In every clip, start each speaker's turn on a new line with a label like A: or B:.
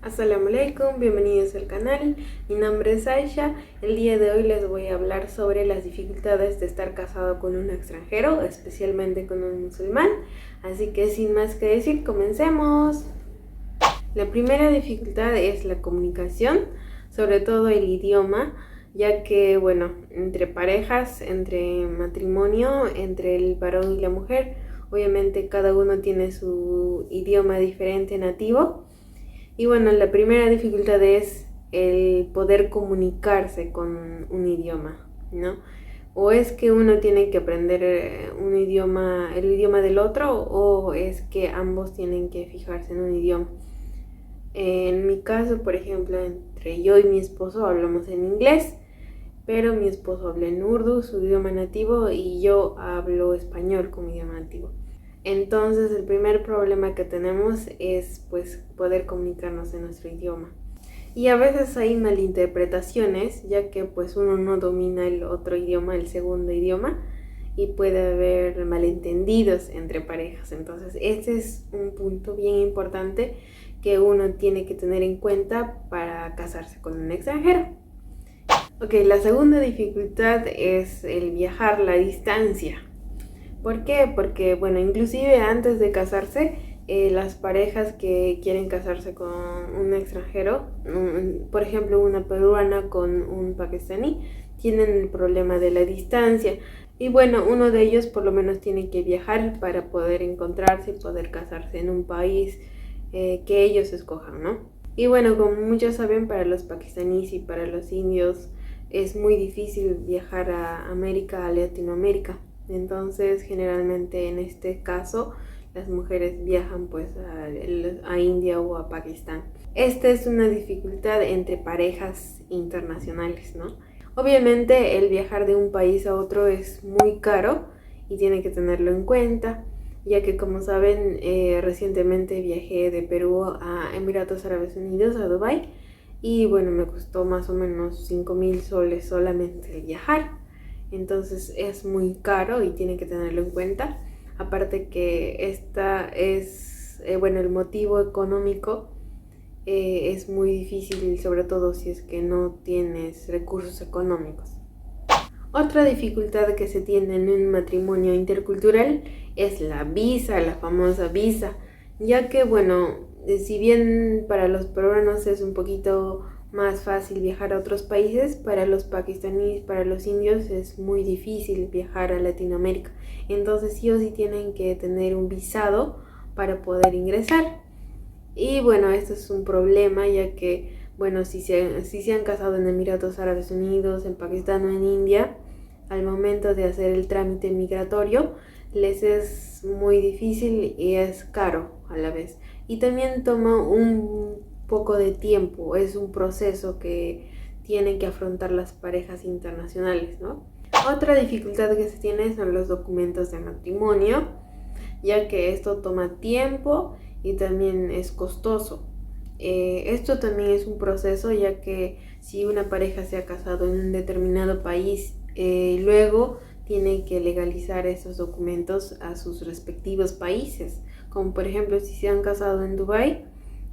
A: Assalamu alaikum, bienvenidos al canal. Mi nombre es Aisha. El día de hoy les voy a hablar sobre las dificultades de estar casado con un extranjero, especialmente con un musulmán. Así que sin más que decir, comencemos. La primera dificultad es la comunicación, sobre todo el idioma, ya que, entre parejas, entre matrimonio, entre el varón y la mujer, obviamente cada uno tiene su idioma diferente nativo. Y la primera dificultad es el poder comunicarse con un idioma, ¿no? O es que uno tiene que aprender un idioma, el idioma del otro, o es que ambos tienen que fijarse en un idioma. En mi caso, por ejemplo, entre yo y mi esposo hablamos en inglés, pero mi esposo habla en urdu, su idioma nativo, y yo hablo español como idioma nativo. Entonces el primer problema que tenemos es pues poder comunicarnos en nuestro idioma. Y a veces hay malinterpretaciones, ya que pues uno no domina el otro idioma, el segundo idioma, y puede haber malentendidos entre parejas. Entonces este es un punto bien importante que uno tiene que tener en cuenta para casarse con un extranjero. Ok, la segunda dificultad es el viajar, la distancia. ¿Por qué? Porque, inclusive antes de casarse, las parejas que quieren casarse con un extranjero, por ejemplo, una peruana con un pakistaní, tienen el problema de la distancia. Y uno de ellos por lo menos tiene que viajar para poder encontrarse y poder casarse en un país que ellos escojan, ¿no? Y como muchos saben, para los pakistaníes y para los indios es muy difícil viajar a América, a Latinoamérica. Entonces, generalmente en este caso, las mujeres viajan pues a India o a Pakistán. Esta es una dificultad entre parejas internacionales, ¿no? Obviamente el viajar de un país a otro es muy caro y tiene que tenerlo en cuenta, ya que como saben, recientemente viajé de Perú a Emiratos Árabes Unidos, a Dubái, y me costó más o menos 5.000 soles solamente viajar. Entonces es muy caro y tienen que tenerlo en cuenta. Aparte que esta es, el motivo económico es muy difícil, sobre todo si es que no tienes recursos económicos. Otra dificultad que se tiene en un matrimonio intercultural es la visa, la famosa visa, ya que si bien para los peruanos es un poquito más fácil viajar a otros países, para los pakistaníes, para los indios es muy difícil viajar a Latinoamérica. Entonces sí o sí tienen que tener un visado para poder ingresar. Y esto es un problema, ya que si se han casado en Emiratos Árabes Unidos, en Pakistán o en India, al momento de hacer el trámite migratorio les es muy difícil y es caro a la vez. Y también toma un poco de tiempo, es un proceso que tienen que afrontar las parejas internacionales, ¿no? Otra dificultad que se tiene son los documentos de matrimonio, ya que esto toma tiempo y también es costoso. Esto también es un proceso, ya que si una pareja se ha casado en un determinado país, luego tiene que legalizar esos documentos a sus respectivos países. Como por ejemplo, si se han casado en Dubái,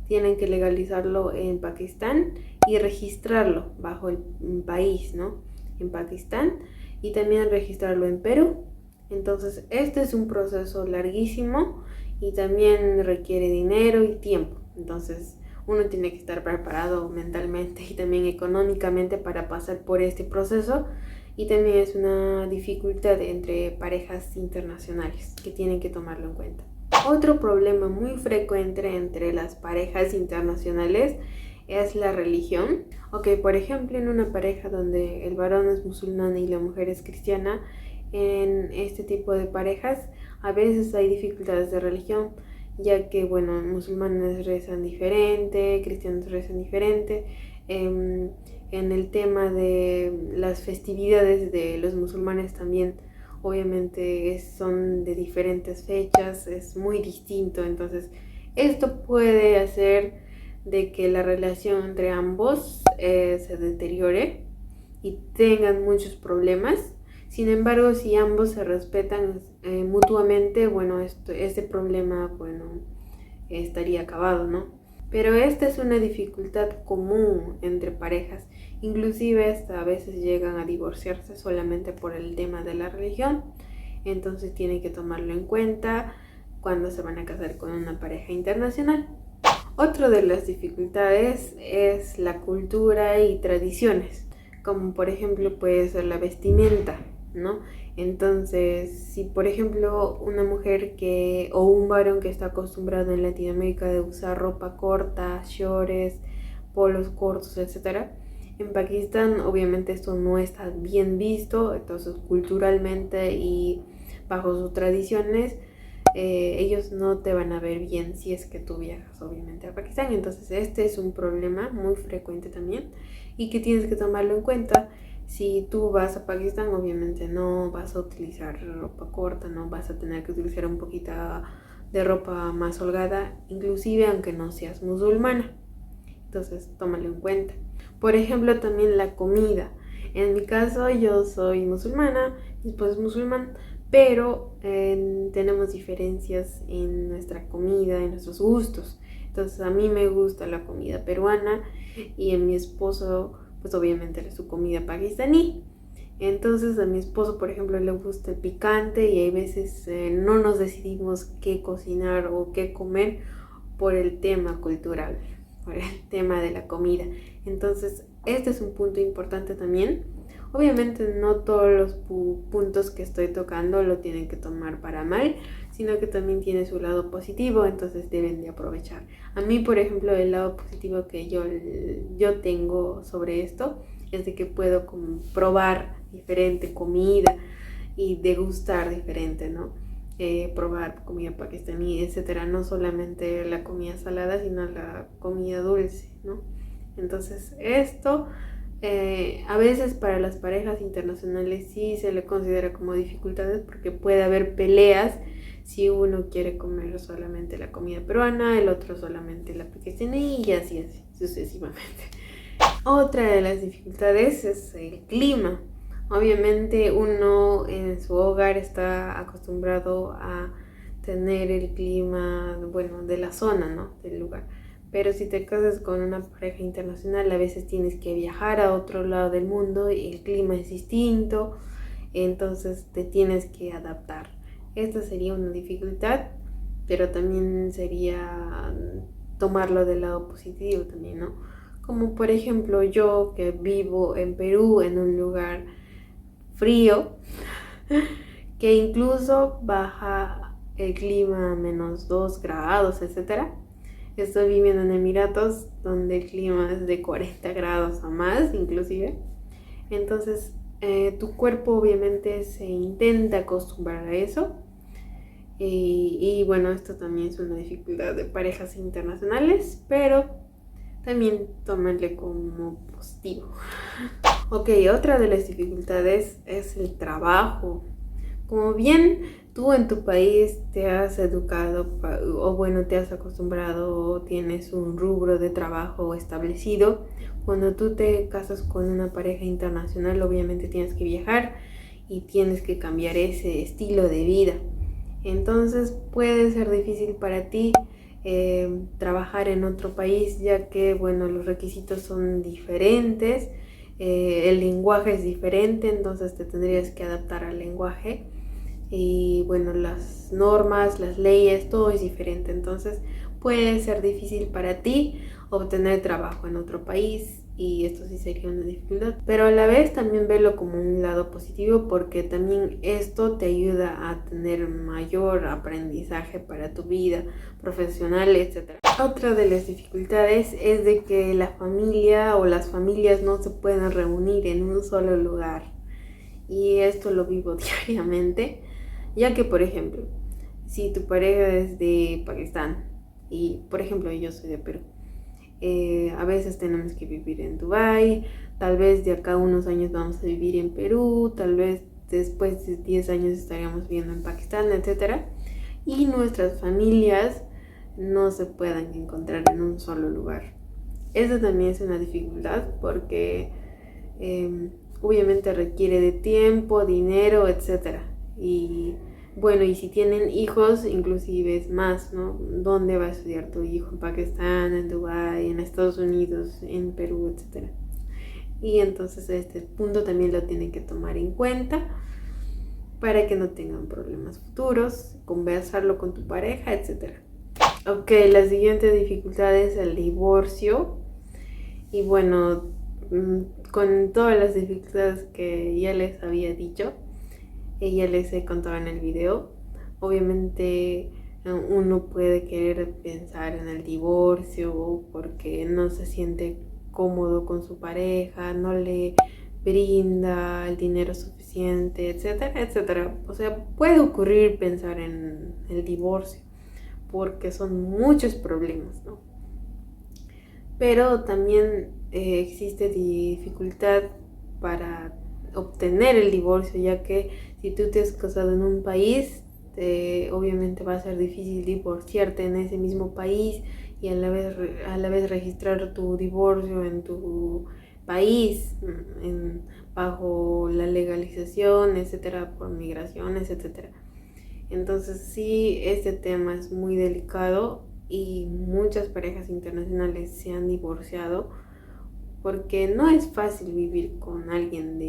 A: tienen que legalizarlo en Pakistán y registrarlo bajo el país, ¿no? En Pakistán, y también registrarlo en Perú. Entonces, este es un proceso larguísimo y también requiere dinero y tiempo. Entonces, uno tiene que estar preparado mentalmente y también económicamente para pasar por este proceso. Y también es una dificultad entre parejas internacionales que tienen que tomarlo en cuenta. Otro problema muy frecuente entre las parejas internacionales es la religión. Ok, por ejemplo, en una pareja donde el varón es musulmán y la mujer es cristiana, en este tipo de parejas a veces hay dificultades de religión, ya que musulmanes rezan diferente, cristianos rezan diferente. En el tema de las festividades de los musulmanes también, obviamente son de diferentes fechas, es muy distinto. Entonces esto puede hacer de que la relación entre ambos se deteriore y tengan muchos problemas. Sin embargo, si ambos se respetan mutuamente, este problema estaría acabado, ¿no? Pero esta es una dificultad común entre parejas, inclusive hasta a veces llegan a divorciarse solamente por el tema de la religión, entonces tienen que tomarlo en cuenta cuando se van a casar con una pareja internacional. Otra de las dificultades es la cultura y tradiciones, como por ejemplo puede ser la vestimenta, ¿no? Entonces, si por ejemplo una mujer o un varón que está acostumbrado en Latinoamérica de usar ropa corta, shorts, polos cortos, etcétera, en Pakistán obviamente esto no está bien visto, entonces culturalmente y bajo sus tradiciones ellos no te van a ver bien si es que tú viajas obviamente a Pakistán. Entonces este es un problema muy frecuente también y que tienes que tomarlo en cuenta. Si tú vas a Pakistán obviamente no vas a utilizar ropa corta, no vas a tener que utilizar un poquito de ropa más holgada, inclusive aunque no seas musulmana. Entonces tómalo en cuenta. Por ejemplo también la comida. En mi caso yo soy musulmana, mi esposo es musulmán, pero tenemos diferencias en nuestra comida, en nuestros gustos. Entonces a mí me gusta la comida peruana y a mi esposo pues obviamente su comida pakistaní. Entonces a mi esposo por ejemplo le gusta el picante y hay veces no nos decidimos qué cocinar o qué comer por el tema cultural, por el tema de la comida. Entonces este es un punto importante también. Obviamente no todos los puntos que estoy tocando lo tienen que tomar para mal, sino que también tiene su lado positivo, entonces deben de aprovechar. A mí, por ejemplo, el lado positivo que yo tengo sobre esto es de que puedo como probar diferente comida y degustar diferente, ¿no? Probar comida pakistaní, etcétera, no solamente la comida salada, sino la comida dulce, ¿no? Entonces esto a veces para las parejas internacionales sí se le considera como dificultades porque puede haber peleas si uno quiere comer solamente la comida peruana, el otro solamente la pakistaní y así sucesivamente. Otra de las dificultades es el clima. Obviamente uno en su hogar está acostumbrado a tener el clima, bueno, de la zona, ¿no? Del lugar. Pero si te casas con una pareja internacional, a veces tienes que viajar a otro lado del mundo y el clima es distinto, entonces te tienes que adaptar. Esta sería una dificultad, pero también sería tomarlo del lado positivo también, ¿no? Como por ejemplo yo que vivo en Perú, en un lugar frío, que incluso baja el clima a -2 grados, etcétera. Estoy viviendo en Emiratos, donde el clima es de 40 grados o más, inclusive. Entonces, tu cuerpo obviamente se intenta acostumbrar a eso. Y bueno, esto también es una dificultad de parejas internacionales, pero también tómenle como positivo. Ok, otra de las dificultades es el trabajo. Como bien tú en tu país te has educado o bueno, te has acostumbrado o tienes un rubro de trabajo establecido, cuando tú te casas con una pareja internacional obviamente tienes que viajar y tienes que cambiar ese estilo de vida. Entonces puede ser difícil para ti trabajar en otro país ya que bueno, los requisitos son diferentes, el lenguaje es diferente, entonces te tendrías que adaptar al lenguaje. Y bueno, las normas, las leyes, todo es diferente, entonces puede ser difícil para ti obtener trabajo en otro país y esto sí sería una dificultad, pero a la vez también verlo como un lado positivo porque también esto te ayuda a tener mayor aprendizaje para tu vida profesional, etc. Otra de las dificultades es de que la familia o las familias no se pueden reunir en un solo lugar y esto lo vivo diariamente. Ya que, por ejemplo, si tu pareja es de Pakistán y, por ejemplo, yo soy de Perú, a veces tenemos que vivir en Dubái, tal vez de acá a unos años vamos a vivir en Perú, tal vez después de 10 años estaríamos viviendo en Pakistán, etc. Y nuestras familias no se puedan encontrar en un solo lugar. Eso también es una dificultad porque obviamente requiere de tiempo, dinero, etc. Y Bueno, y si tienen hijos, inclusive es más, ¿no? ¿Dónde va a estudiar tu hijo? ¿En Pakistán, en Dubái, en Estados Unidos, en Perú, etcétera? Y entonces este punto también lo tienen que tomar en cuenta para que no tengan problemas futuros, conversarlo con tu pareja, etcétera. Ok, la siguiente dificultad es el divorcio. Y bueno, con todas las dificultades que ya les había dicho, y ya les he contado en el video, obviamente uno puede querer pensar en el divorcio porque no se siente cómodo con su pareja, no le brinda el dinero suficiente, etcétera, etcétera. O sea, puede ocurrir pensar en el divorcio porque son muchos problemas, ¿no? Pero también existe dificultad para obtener el divorcio, ya que si tú te has casado en un país, obviamente va a ser difícil divorciarte en ese mismo país y a la vez registrar tu divorcio en tu país bajo la legalización, etcétera, por migraciones, etcétera. Entonces sí, este tema es muy delicado y muchas parejas internacionales se han divorciado porque no es fácil vivir con alguien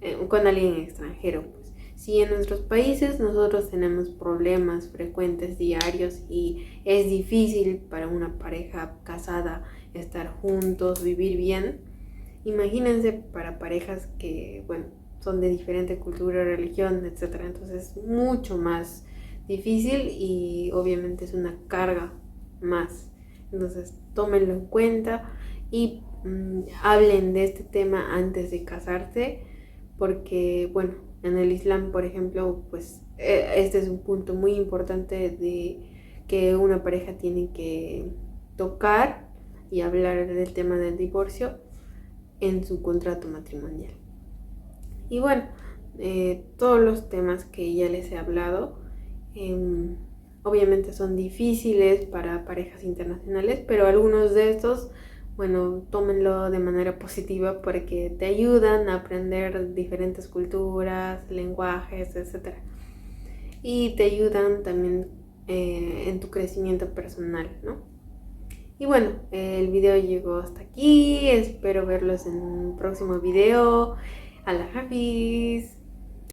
A: extranjero. Pues. Si en nuestros países nosotros tenemos problemas frecuentes diarios y es difícil para una pareja casada estar juntos, vivir bien, imagínense para parejas que, bueno, son de diferente cultura, religión, etcétera. Entonces es mucho más difícil y obviamente es una carga más. Entonces tómenlo en cuenta y hablen de este tema antes de casarse, porque, bueno, en el Islam, por ejemplo, pues este es un punto muy importante de que una pareja tiene que tocar y hablar del tema del divorcio en su contrato matrimonial. Y bueno, todos los temas que ya les he hablado, obviamente son difíciles para parejas internacionales, pero algunos de estos, bueno, tómenlo de manera positiva porque te ayudan a aprender diferentes culturas, lenguajes, etc. Y te ayudan también en tu crecimiento personal, ¿no? Y bueno, el video llegó hasta aquí, espero verlos en un próximo video. Allah Hafiz.